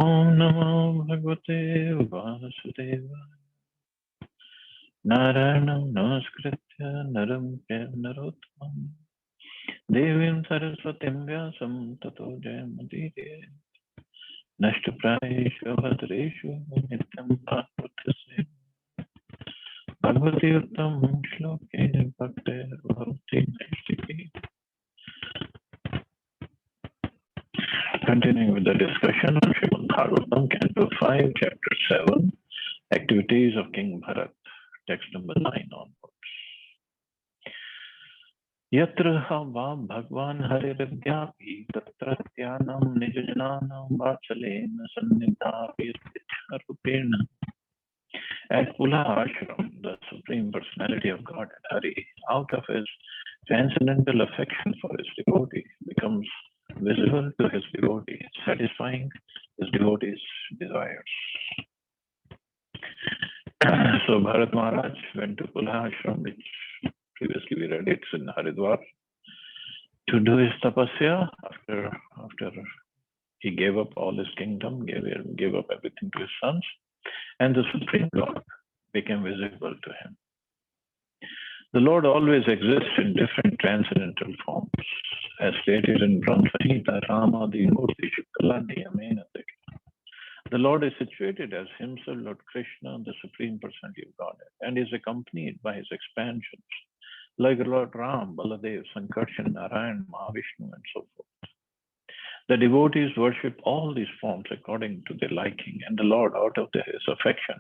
Om Namo Bhagavate Vasudevaya. Narayanam Namaskritya Naram Chair Narottam Devim Saraswatim Vyasam Tato Jayamudire Nashtaprayeshu Bhadreshu Nityam Bhagavate Bhagavati Uttam Shloke Bhakte Bhavati Naistiki. Continuing with the discussion on Srimad Bhagavatam, Canto 5, Chapter 7, Activities of King Bharat, text number 9 onwards. Yatra va Bhagwan Hariradhyapi Tatratyanam Nijajanam Vatsalena Sannidhapi Rupena. At Pula Ashram, the Supreme Personality of God Hari, out of his transcendental affection for his devotee, becomes visible to his devotee, satisfying his devotee's desires. So Bharat Maharaj went to Pula Ashram, which previously we read, it's in Haridwar, to do his tapasya after he gave up all his kingdom, gave up everything to his sons, and the Supreme Lord became visible to him. The Lord always exists in different transcendental forms, as stated in Brahma Samhita, Rama, the Murti, Shukala, Niyamena. The Lord is situated as himself, Lord Krishna, the Supreme Personality of Godhead, and is accompanied by his expansions, like Lord Ram, Baladev, Sankarshan, Narayan, Mahavishnu, and so forth. The devotees worship all these forms according to their liking, and the Lord, out of his affection,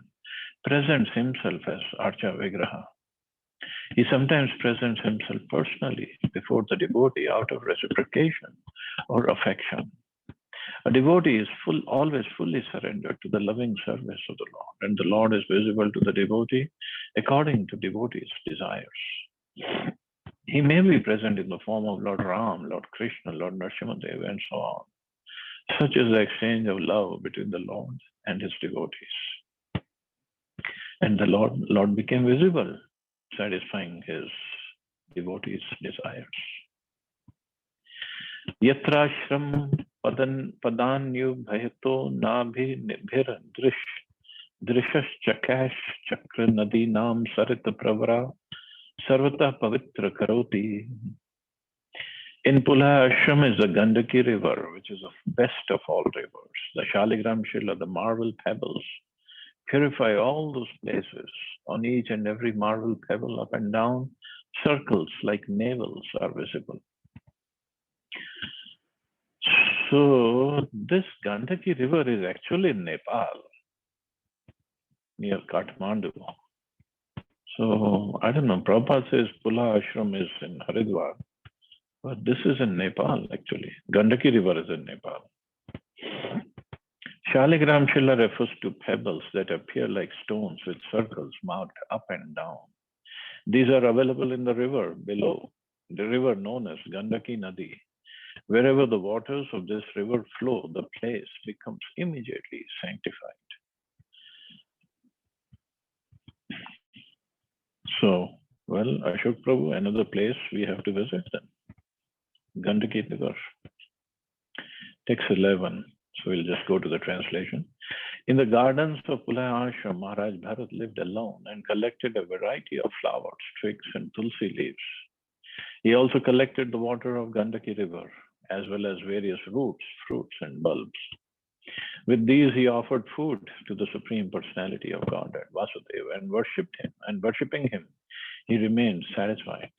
presents himself as Archa Vigraha. He sometimes presents himself personally before the devotee out of reciprocation or affection. A devotee is always fully surrendered to the loving service of the Lord, and the Lord is visible to the devotee according to devotee's desires. He may be present in the form of Lord Ram, Lord Krishna, Lord Nrsimhadev, and so on. Such is the exchange of love between the Lord and his devotees. And the Lord became visible, satisfying his devotees' desires. Yatrashram padanyu bhayato nabhi nibhir drishas chakash chakra nadi nam sarita pravara sarvata pavitra karoti. In Pula Ashram is the Gandaki river, which is the best of all rivers. The Shaligram Shila, the marble pebbles, purify all those places. On each and every marble pebble, up and down, circles like navels are visible. So this Gandaki river is actually in Nepal, near Kathmandu. So I don't know, Prabhupada says Pula Ashram is in Haridwar, but this is in Nepal actually. Gandaki river is in Nepal. Shaligram Shila refers to pebbles that appear like stones with circles marked up and down. These are available in the river below, the river known as Gandaki Nadi. Wherever the waters of this river flow, the place becomes immediately sanctified. So, well, Ashok Prabhu, another place we have to visit then. Gandaki River. Text 11. So we'll just go to the translation. In the gardens of Pula Ashram, Maharaj Bharat lived alone and collected a variety of flowers, twigs, and tulsi leaves. He also collected the water of Gandaki River, as well as various roots, fruits, and bulbs. With these, he offered food to the Supreme Personality of Godhead, Vasudeva, and worshipped him. And worshipping him, he remained satisfied.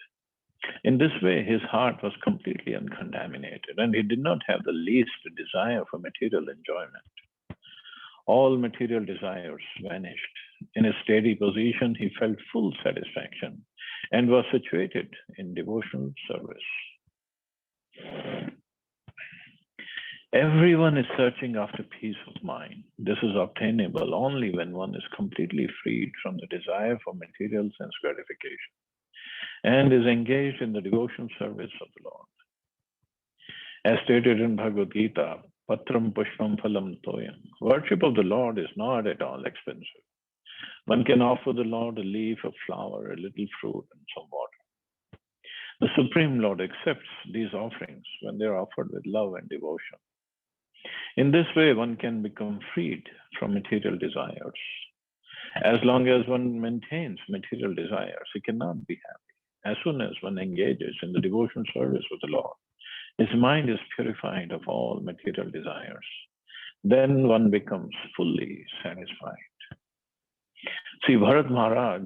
In this way, his heart was completely uncontaminated, and he did not have the least desire for material enjoyment. All material desires vanished. In a steady position, he felt full satisfaction and was situated in devotional service. Everyone is searching after peace of mind. This is obtainable only when one is completely freed from the desire for material sense gratification and is engaged in the devotional service of the Lord. As stated in Bhagavad Gita, Patram Pushpam Phalam Toyam. Worship of the Lord is not at all expensive. One can offer the Lord a leaf, a flower, a little fruit, and some water. The Supreme Lord accepts these offerings when they are offered with love and devotion. In this way, one can become freed from material desires. As long as one maintains material desires, he cannot be happy. As soon as one engages in the devotion service with the Lord, his mind is purified of all material desires. Then one becomes fully satisfied. See, Bharat Maharaj,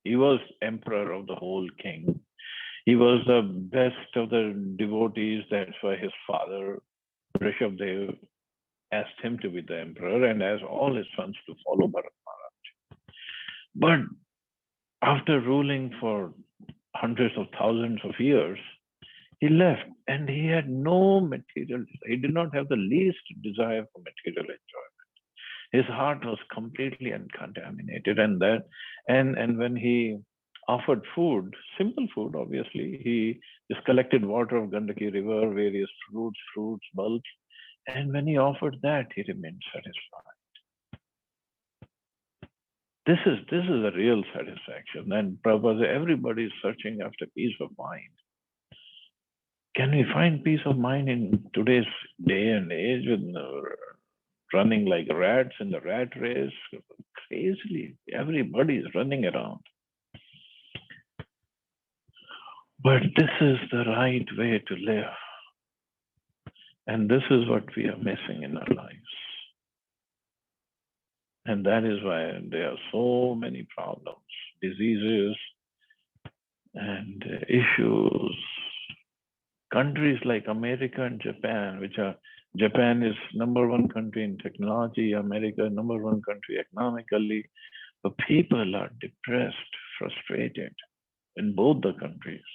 he was emperor of the whole king. He was the best of the devotees. That's why his father, Rishabdev, asked him to be the emperor and asked all his sons to follow Bharat Maharaj. But after ruling for hundreds of thousands of years, he left and he had no material, he did not have the least desire for material enjoyment. His heart was completely uncontaminated, and when he offered food, simple food, obviously, he just collected water of Gandaki River, various fruits, bulbs, and when he offered that, he remained satisfied. This is a real satisfaction. And Prabhupada, everybody is searching after peace of mind. Can we find peace of mind in today's day and age with running like rats in the rat race? Crazily, everybody is running around. But this is the right way to live. And this is what we are missing in our lives. And that is why there are so many problems, diseases, and issues. Countries like America and Japan, Japan is #1 country in technology, America #1 country economically. The people are depressed, frustrated in both the countries,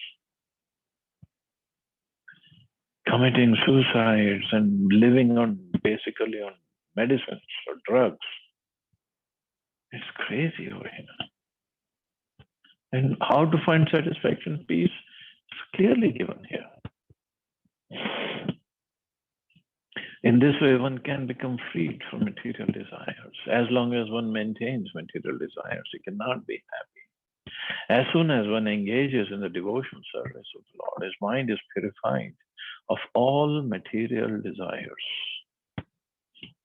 committing suicides and living basically on medicines or drugs. It's crazy over here. And how to find satisfaction, peace, is clearly given here. In this way, one can become freed from material desires. As long as one maintains material desires, he cannot be happy. As soon as one engages in the devotional service of the Lord, his mind is purified of all material desires.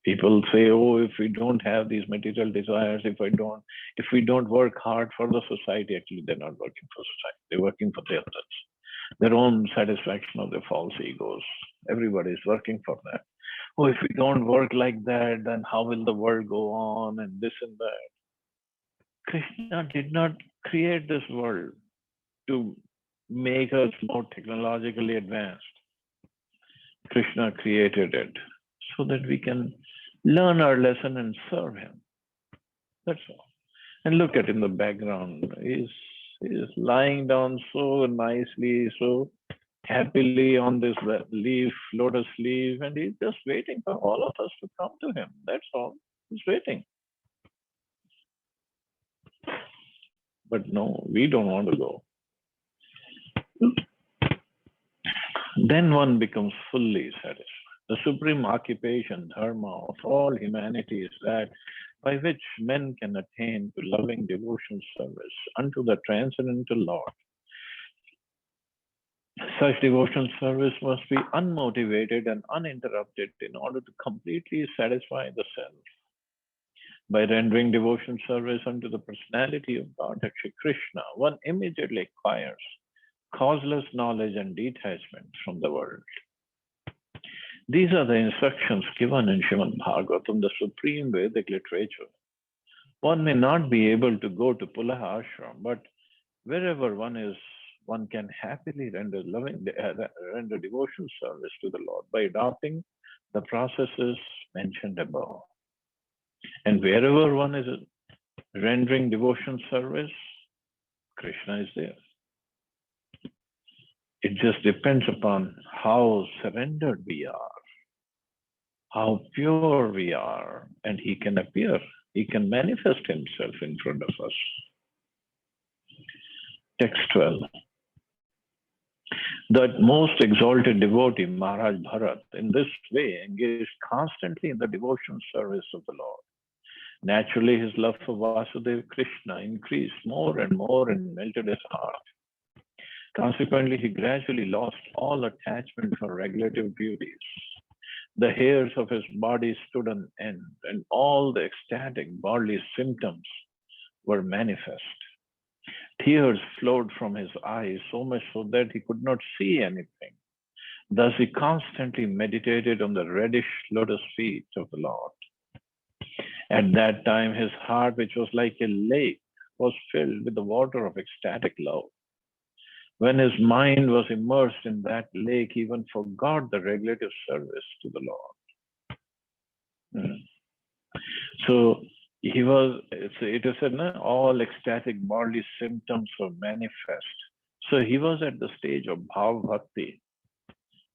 People say, oh, if we don't have these material desires, if we don't work hard for the society, actually they're not working for society, they're working for themselves. Their own satisfaction of their false egos. Everybody is working for that. Oh, if we don't work like that, then how will the world go on and this and that? Krishna did not create this world to make us more technologically advanced. Krishna created it so that we can learn our lesson and serve him. That's all. And look at in the background, he's lying down so nicely, so happily on this lotus leaf, and he's just waiting for all of us to come to him. That's all. He's waiting. But no, we don't want to go. Then one becomes fully satisfied. The supreme occupation, dharma of all humanity is that by which men can attain to loving devotional service unto the transcendental Lord. Such devotional service must be unmotivated and uninterrupted in order to completely satisfy the self. By rendering devotional service unto the personality of God, Shri Krishna, one immediately acquires causeless knowledge and detachment from the world. These are the instructions given in Srimad Bhagavatam, the supreme Vedic literature. One may not be able to go to Pulaha Ashram, but wherever one is, one can happily render devotional service to the Lord by adopting the processes mentioned above. And wherever one is rendering devotional service, Krishna is there. It just depends upon how surrendered we are, how pure we are, and he can appear. He can manifest himself in front of us. Text 12. That most exalted devotee, Maharaj Bharat, in this way engaged constantly in the devotional service of the Lord. Naturally, his love for Vasudeva Krishna increased more and melted his heart. Consequently, he gradually lost all attachment for regulative beauties. The hairs of his body stood on end, and all the ecstatic bodily symptoms were manifest. Tears flowed from his eyes, so much so that he could not see anything. Thus he constantly meditated on the reddish lotus feet of the Lord. At that time, his heart, which was like a lake, was filled with the water of ecstatic love. When his mind was immersed in that lake, he even forgot the regulative service to the Lord. So he was, it is said, no, all ecstatic bodily symptoms were manifest. So he was at the stage of Bhav Bhakti,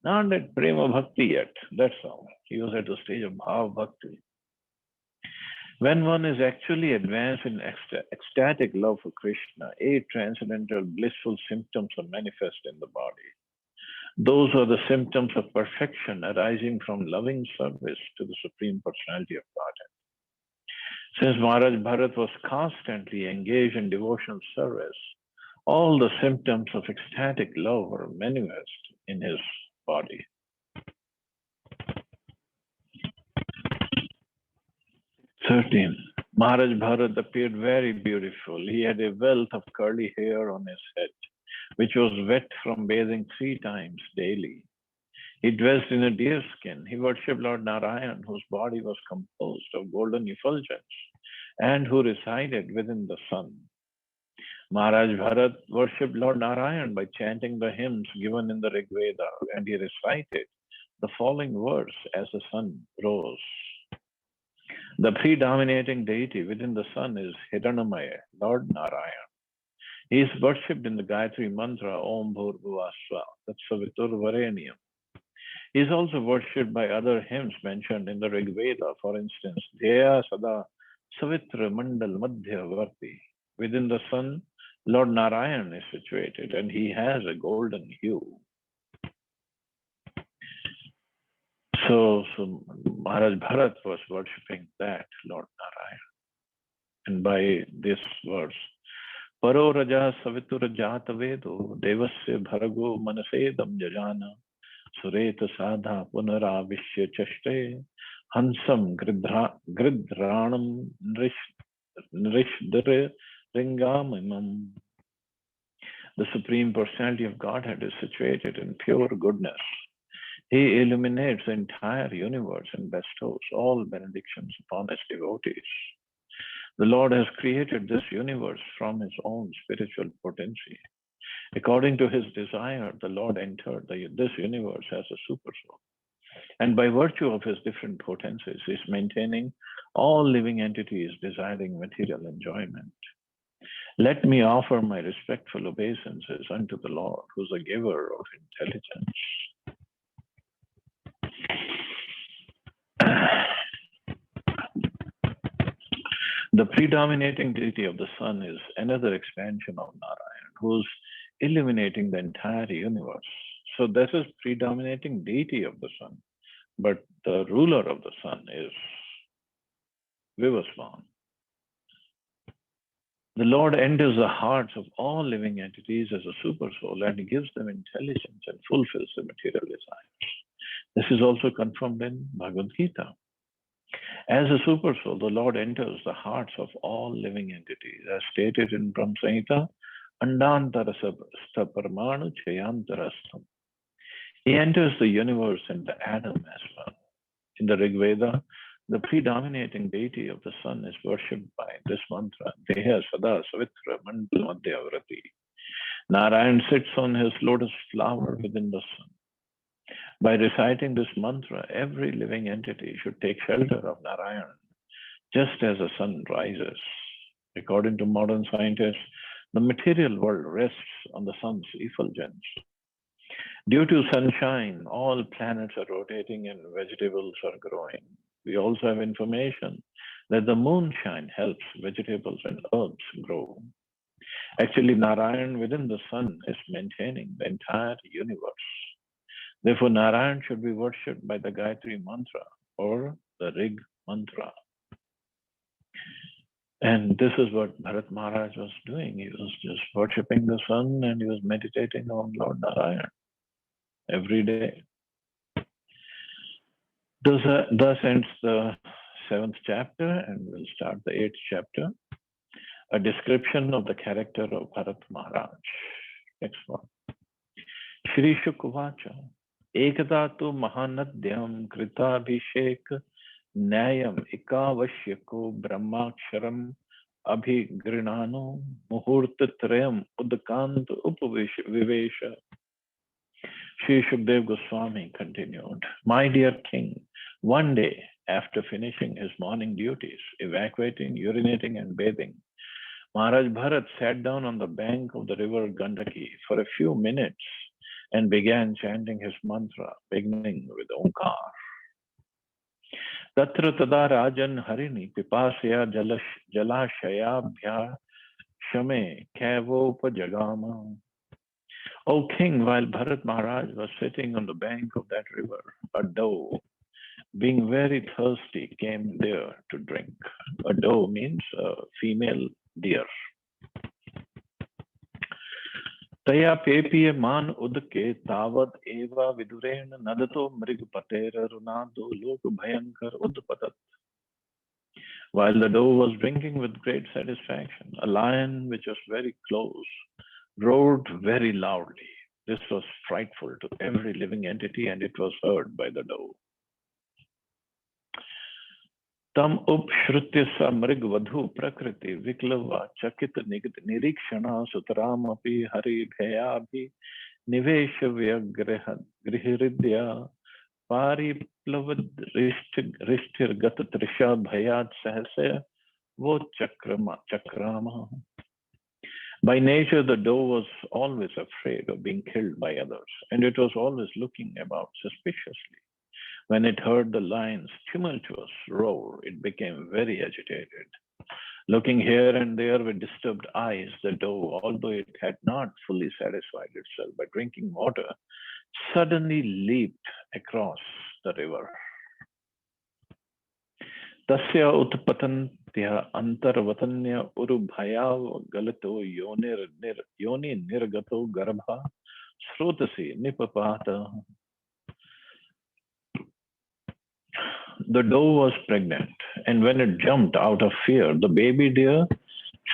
not at Prema Bhakti yet. That's all. He was at the stage of Bhav Bhakti. When one is actually advanced in ecstatic love for Krishna, 8 transcendental blissful symptoms are manifest in the body. Those are the symptoms of perfection arising from loving service to the Supreme Personality of Godhead. Since Maharaj Bharat was constantly engaged in devotional service, all the symptoms of ecstatic love were manifest in his body. 13. Maharaj Bharat appeared very beautiful. He had a wealth of curly hair on his head, which was wet from bathing 3 times daily. He dressed in a deer skin. He worshipped Lord Narayan, whose body was composed of golden effulgence and who resided within the sun. Maharaj Bharat worshipped Lord Narayan by chanting the hymns given in the Rig Veda, and he recited the following verse as the sun rose. The predominating deity within the sun is Hiranamaya, Lord Narayan. He is worshipped in the Gayatri mantra Om Bhurbhuvasva Tatsavitur Varenyam. He is also worshipped by other hymns mentioned in the Rig Veda, for instance, Dhyaya Sada Savitra Mandal Madhyavarti. Within the sun, Lord Narayan is situated and he has a golden hue. So Maharaj Bharat was worshipping that Lord Narayan. And by this verse, Paro Raja Savitura Jata Vedo Devasya Bharago Manasedam Jajana Sureta Sadha Punaravishya Chaste Hansam Gridranam Nrishdare Ringamimam. The Supreme Personality of Godhead is situated in pure goodness. He illuminates the entire universe and bestows all benedictions upon his devotees. The Lord has created this universe from his own spiritual potency. According to his desire, the Lord entered this universe as a super soul. And by virtue of his different potencies, he is maintaining all living entities desiring material enjoyment. Let me offer my respectful obeisances unto the Lord, who is a giver of intelligence. The predominating deity of the sun is another expansion of Narayan, who's illuminating the entire universe. So this is predominating deity of the sun, but the ruler of the sun is Vivasvan. The Lord enters the hearts of all living entities as a super soul and gives them intelligence and fulfills their material desires. This is also confirmed in Bhagavad Gita. As a super soul, the Lord enters the hearts of all living entities, as stated in Brahma Samhita, Andantarasa Parmanu Chayantarastam. He enters the universe and the atom as well. In the Rig Veda, the predominating deity of the sun is worshipped by this mantra, Deha Sada Savitra Mandal Madhyavrati. Narayan sits on his lotus flower within the sun. By reciting this mantra, every living entity should take shelter of Narayan, just as the sun rises. According to modern scientists, the material world rests on the sun's effulgence. Due to sunshine, all planets are rotating and vegetables are growing. We also have information that the moonshine helps vegetables and herbs grow. Actually, Narayan within the sun is maintaining the entire universe. Therefore, Narayan should be worshipped by the Gayatri mantra or the Rig mantra. And this is what Bharat Maharaj was doing. He was just worshipping the sun and he was meditating on Lord Narayan every day. Thus ends the 7th chapter, and we'll start the 8th chapter. A description of the character of Bharat Maharaj. Next one. Shri Shukvacha. Ekada tu mahanadyam kritabhishek nyayam ikavashyako brahmaksharam abhigrinano muhurtatrayam udkant upavivesha. Shri Shukdev Goswami continued, my dear king, one day after finishing his morning duties, evacuating, urinating and bathing, Maharaj Bharat sat down on the bank of the river Gandaki for a few minutes and began chanting his mantra, beginning with Omkar. Tatra tada rajan harini pipasya jalashayabhya shame kavopajagama. O king, while Bharat Maharaj was sitting on the bank of that river, a doe, being very thirsty, came there to drink. A doe means a female deer. Taya pepiye man udke tavat eva vidurena nadato mrigpatera runado lok bhayankar udpatat. While the doe was drinking with great satisfaction, a lion which was very close roared very loudly. This was frightful to every living entity, and it was heard by the doe. Tam upshrutya sa mrig vadhu prakriti viklava chakit nigit nirikshana sutaram api hari bhayabhi nivesha vyagrihiridya pariplavad rishtir gata trisha bhayat sahasya vo chakrama. By nature, the doe was always afraid of being killed by others, and it was always looking about suspiciously. When it heard the lion's tumultuous roar, it became very agitated. Looking here and there with disturbed eyes, the doe, although it had not fully satisfied itself by drinking water, suddenly leaped across the river. Tasya utpatantya antarvatanya urubhaya galato yoni nirgato garbha srotasi nipapata. The doe was pregnant, and when it jumped out of fear, the baby deer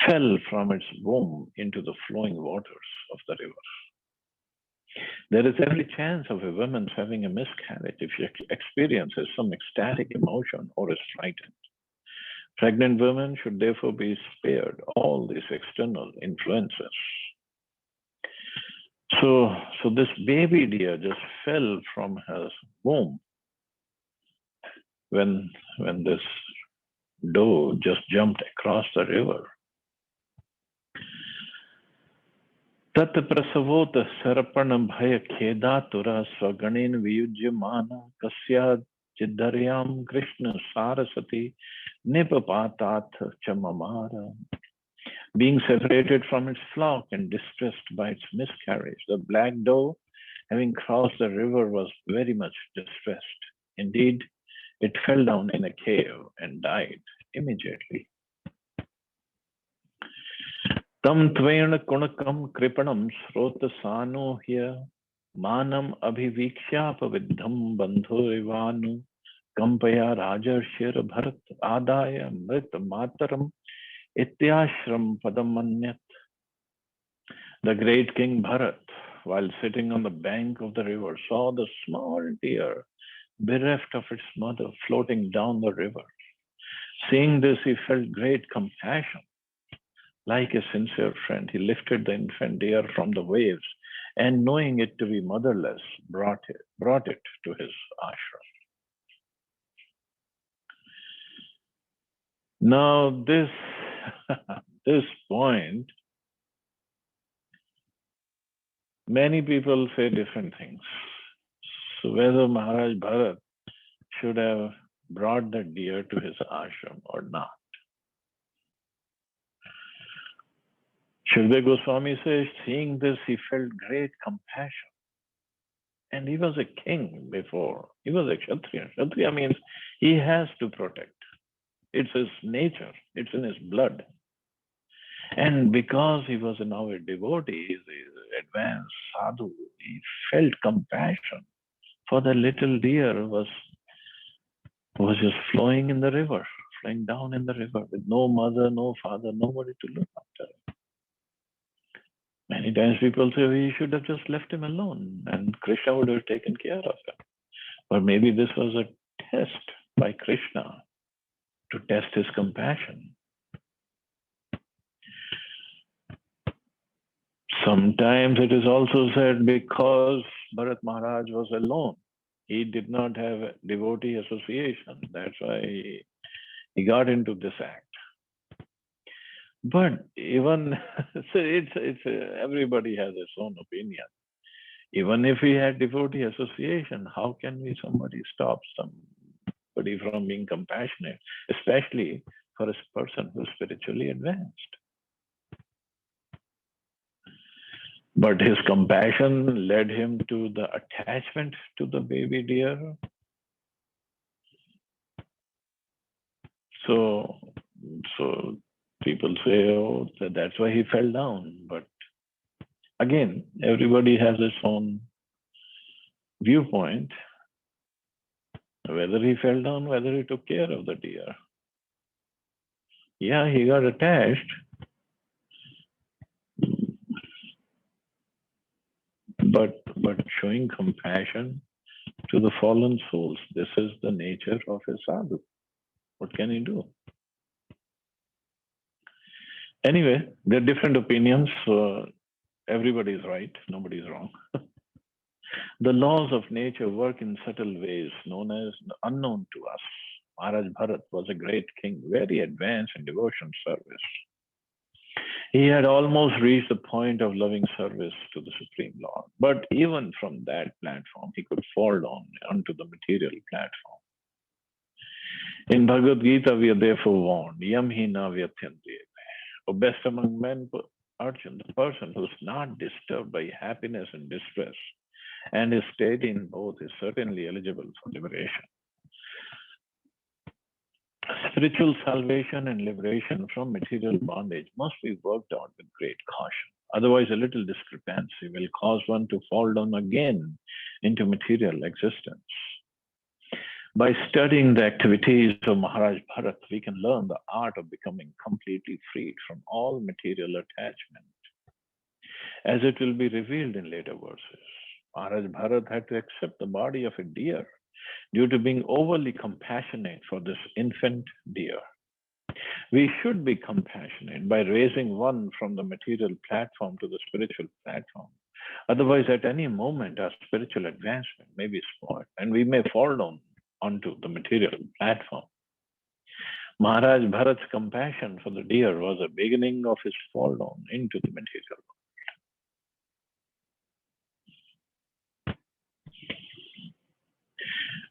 fell from its womb into the flowing waters of the river. There is every chance of a woman having a miscarriage if she experiences some ecstatic emotion or is frightened. Pregnant women should therefore be spared all these external influences. So this baby deer just fell from her womb when this doe just jumped across the river. Tat prasavot sarapana bhaya khedatura swaganin viyujyamana kasya chidaryam krishna sarasati nipapatat chamamara. Being separated from its flock and distressed by its miscarriage, the black doe, having crossed the river, was very much distressed. Indeed, it fell down in a cave and died immediately. Tam tvena kunakam kripanam srota sanohya manam abhivikshyapaviddham bandhurivanu kampaya rajarshir bharat adaya mrit mataram ityashram padamanyat. The great king Bharat, while sitting on the bank of the river, saw the small deer bereft of its mother floating down the river. Seeing this, he felt great compassion. Like a sincere friend, he lifted the infant deer from the waves and, knowing it to be motherless, brought it to his ashram. Now, this point, many people say different things. So whether Maharaj Bharat should have brought the deer to his ashram or not. Shukdev Goswami says, seeing this, he felt great compassion. And he was a king before. He was a Kshatriya. Kshatriya means he has to protect. It's his nature. It's in his blood. And because he was now a devotee, he's an advanced sadhu, he felt compassion for the little deer who was was just flowing in the river, flowing down in the river with no mother, no father, nobody to look after. Many times people say we should have just left him alone and Krishna would have taken care of him. Or maybe this was a test by Krishna to test his compassion. Sometimes it is also said because Bharat Maharaj was alone, he did not have devotee association. That's why he got into this act. But even so, it's everybody has his own opinion. Even if we had devotee association, how can we somebody stop somebody from being compassionate, especially for a person who's spiritually advanced? But his compassion led him to the attachment to the baby deer. So people say, oh, that's why he fell down. But again, everybody has his own viewpoint. Whether he fell down, whether he took care of the deer. Yeah, he got attached. But showing compassion to the fallen souls, this is the nature of a sadhu. What can he do? Anyway, there are different opinions. Everybody is right, nobody is wrong. The laws of nature work in subtle ways known as unknown to us. Maharaj Bharat was a great king, very advanced in devotion service. He had almost reached the point of loving service to the Supreme Lord. But even from that platform, he could fall down onto the material platform. In Bhagavad Gita, we are therefore warned, Yam hi na vyatyanti. O best among men, Arjun, the person who is not disturbed by happiness and distress and is steady in both is certainly eligible for liberation. Spiritual salvation and liberation from material bondage must be worked out with great caution. Otherwise, a little discrepancy will cause one to fall down again into material existence. By studying the activities of Maharaj Bharat, we can learn the art of becoming completely freed from all material attachment, as it will be revealed in later verses. Maharaj Bharat had to accept the body of a deer due to being overly compassionate for this infant deer. We should be compassionate by raising one from the material platform to the spiritual platform. Otherwise, at any moment, our spiritual advancement may be spoiled and we may fall down onto the material platform. Maharaj Bharat's compassion for the deer was the beginning of his fall down into the material world.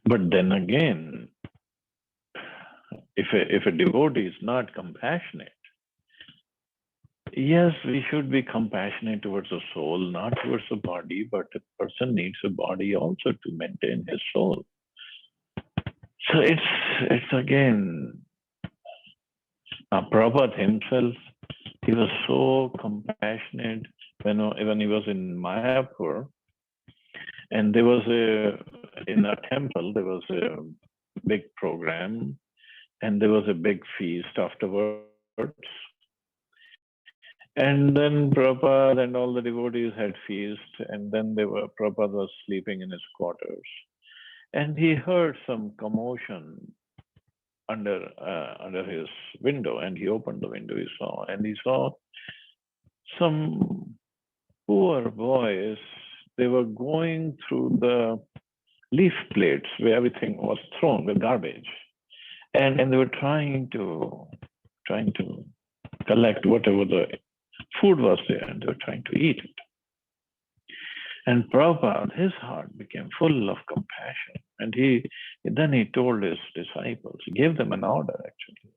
But then again, if a devotee is not compassionate, yes, we should be compassionate towards the soul, not towards the body, but a person needs a body also to maintain his soul. So it's again, Prabhupada himself, he was so compassionate when he was in Mayapur, and there was in a temple, there was a big program, and there was a big feast afterwards. And then Prabhupada and all the devotees had feast, and then Prabhupada was sleeping in his quarters. And he heard some commotion under his window, and he opened the window, he saw some poor boys. They were going through the leaf plates where everything was thrown with garbage. And they were trying to collect whatever the food was there, and they were trying to eat it. And Prabhupada, his heart became full of compassion. And then he told his disciples, he gave them an order actually.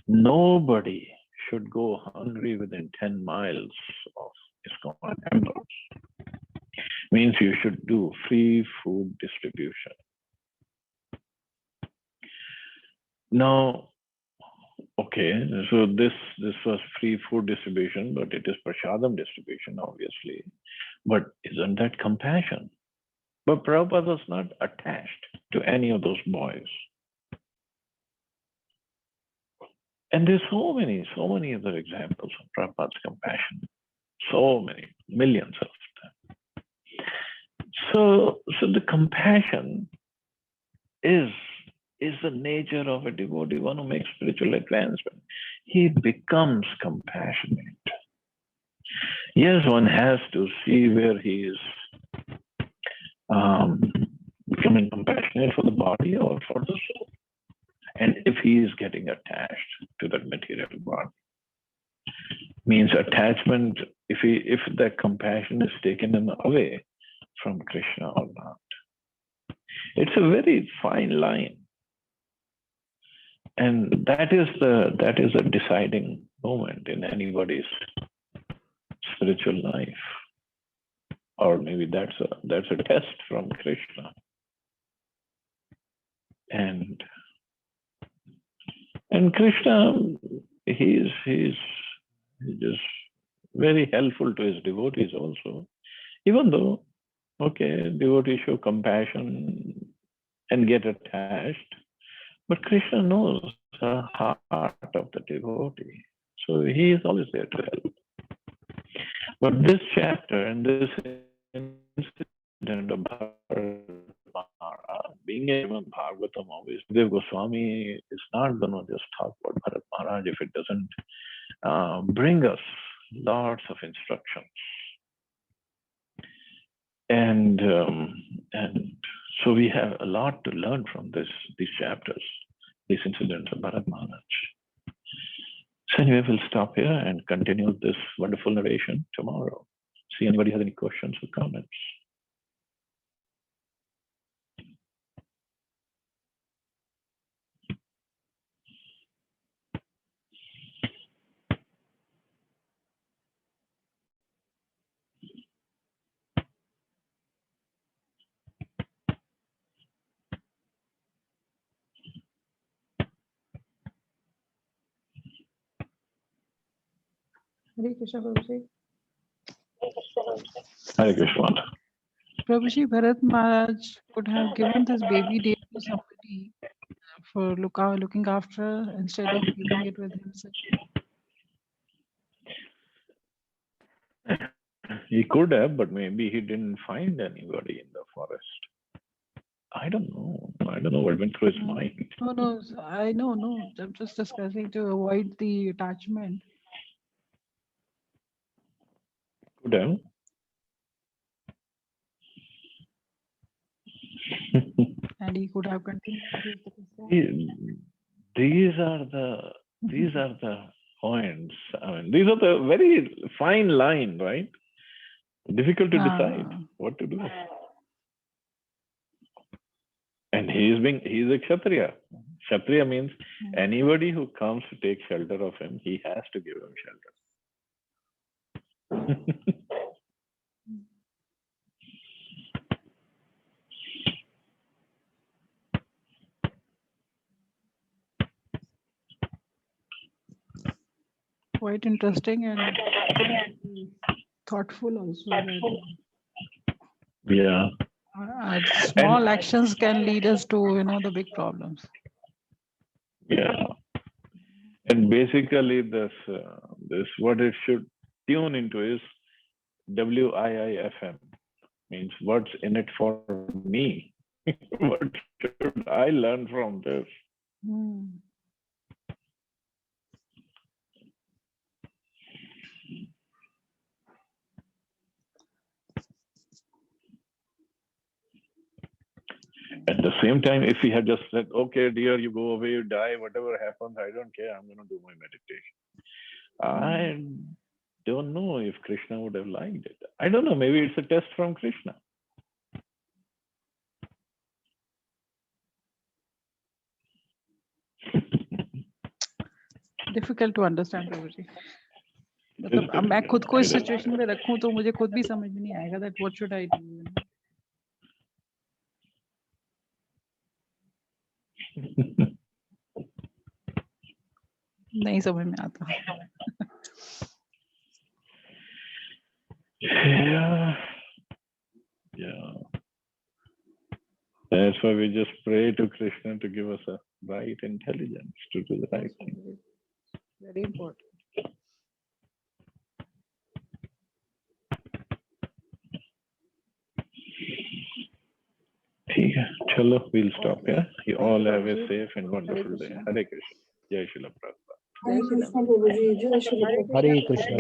Nobody should go hungry within 10 miles of ISKCON temples. Means you should do free food distribution. Now, okay, so this was free food distribution, but it is prasadam distribution, obviously. But isn't that compassion? But Prabhupada was not attached to any of those boys. And there's so many other examples of Prabhupada's compassion. So many, millions of them. So the compassion is the nature of a devotee, one who makes spiritual advancement. He becomes compassionate. Yes, one has to see where he is becoming compassionate for the body or for the soul. And if he is getting attached to that material body, means attachment, if the compassion is taken away from Krishna or not. It's a very fine line. And that is a deciding moment in anybody's spiritual life. Or maybe that's a test from Krishna. And Krishna, he's just very helpful to his devotees also. Even though, okay, devotees show compassion and get attached, but Krishna knows the heart of the devotee. So he is always there to help. But this chapter and this incident of Bharat being a Bhagavatam, obviously, Dev Goswami is not going to just talk about Bharat Maharaj if it doesn't bring us lots of instructions. And so we have a lot to learn from these chapters, these incidents of Bharat Maharaj. So anyway, we'll stop here and continue this wonderful narration tomorrow. See anybody has any questions or comments. Hare Krishna, Prabhuji. Hare Krishna. Prabhuji, Bharat Maharaj could have given this baby deer to somebody for looking after instead of keeping it with himself. He could have, but maybe he didn't find anybody in the forest. I don't know. I don't know what went through his mind. No, I know, no. I'm just discussing to avoid the attachment. Could have. And he could have continued his These are the points. I mean, these are the very fine line, right? Difficult to decide what to do. And he's a Kshatriya. Kshatriya means anybody who comes to take shelter of him, he has to give him shelter. quite interesting and thoughtful also. Yeah. Small actions can lead us to the big problems. Yeah. And basically this what it should tune into is WIIFM, means what's in it for me. What should I learn from this? At the same time, if he had just said, okay, dear, you go away, you die, whatever happens, I don't care, I'm going to do my meditation. I don't know if Krishna would have liked it. I don't know, maybe it's a test from Krishna. Difficult to understand, Prabhuji. मतलब अब मैं खुद को इस situation में रखूं तो मुझे खुद भी समझ में नहीं आएगा that what should I do. नहीं समझ में आता. Yeah. That's why we just pray to Krishna to give us a right intelligence to do the right thing. Very important. ठीक है, चलो, we'll stop here. You all have a Prabhuji. safe and wonderful day. Krishna. Hare Krishna. Jai Shri Prabhupada. Jai Shri Prabhupada. Hare Krishna.